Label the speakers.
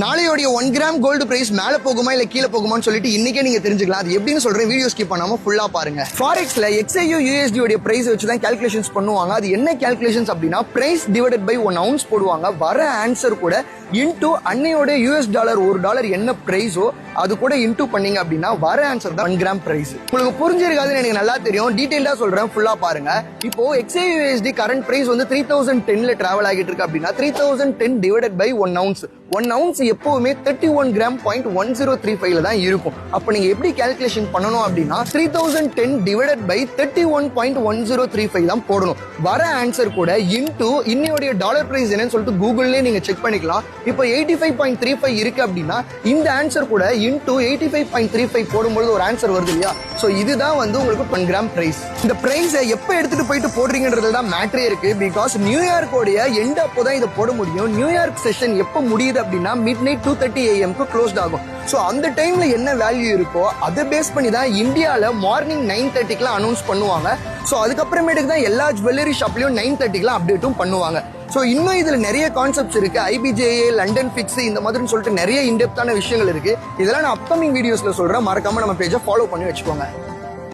Speaker 1: நாளையோடைய 1 gram gold price மேல போகுமா இல்ல கீழே போகுமான்னு சொல்லிட்டு இன்னைக்கே நீங்க தெரிஞ்சுக்கலாம். அது எப்படின்னு சொல்றேன், வீடியோ ஸ்கிப் பண்ணாம ஃபுல்லா பாருங்க. ஃபாரெக்ஸ்ல XAU USD உடைய பிரைஸ் வச்சு தான் கால்குலேஷன்ஸ் பண்ணுவாங்க. அது என்ன கால்குலேஷன்ஸ் அப்படின்னா பிரைஸ் டிவைடட் பை 1 ounce போடுவாங்க. வர ஆன்சர் கூட இன்டூ அன்னையோட US டாலர் $1 என்ன பிரைஸோ அது கூட இன்டூ பண்ணீங்க அப்படின்னா வர ஆன்சர் தான் 1 கிராம் பிரைஸ். உங்களுக்கு புரிஞ்சிருக்காதுன்னு எனக்கு நல்லா தெரியும், டீடைலா சொல்றேன், ஃபுல்லா பாருங்க. இப்போ XAU USD கரண்ட் பிரைஸ் வந்து 3010ல டிராவல் ஆகிட்டு இருக்கு அப்படின்னா 3010 டிவைடட் பை 1 ounce. 1 ounce எப்பவுமே 31 கிராம் 0.1035ல தான் இருக்கும். அப்ப நீங்க எப்படி கால்குலேஷன் பண்ணணும் அப்படின்னா 3010 டிவைடட் பை 31.1035 தான் போடணும். வர ஆன்சர் கூட இன்டூ இன்னையோட டாலர் பிரைஸ் என்னன்னு சொல்லிட்டு கூகுள்லயே நீங்க செக் பண்ணிக்கலாம். இப்போ 85.35 இருக்கு அப்படின்னா இந்த ஆன்சர் கூட இன்டூ 85.35 போடும்போது ஒரு ஆன்சர் வருது இல்லையா? சோ இதுதான் வந்து உங்களுக்கு 1 கிராம் பிரைஸ். இந்த பிரைஸை எப்ப எடுத்துட்டு போயிட்டு போடுறீங்கன்றது தான் மேட்டரே இருக்கு. பிகாஸ் நியூயார்க்கோடைய எண்ட் அப்போதான் இதை போட முடியும். நியூயார்க் செஷன் எப்ப முடியுது அப்படின்னா midnight 2:30 AM க்ளோஸ்ட் ஆகும். சோ அந்த டைம்ல என்ன வேல்யூ இருக்கோ அதை பேஸ் பண்ணி தான் இந்தியால மார்னிங் 9:30க்குலாம் அனௌன்ஸ் பண்ணுவாங்க. சோ அதுக்கப்புறமேட்டுக்கு தான் எல்லா ஜுவல்லரி ஷாப்லயும் 9:30க்குலாம் அப்டேட்டும் பண்ணுவாங்க. சோ இன்னும் இதுல நிறைய கான்செப்ட்ஸ் இருக்கு. IBJA, லண்டன் ஃபிக்ஸ், இந்த மாதிரி சொல்லிட்டு நிறைய இன்டெப்தான விஷயங்கள் இருக்கு. இதெல்லாம் நான் அப்கமிங் வீடியோஸ்ல சொல்றேன். மறக்காம நம்ம பேஜை ஃபாலோ பண்ணி வச்சுக்கோங்க.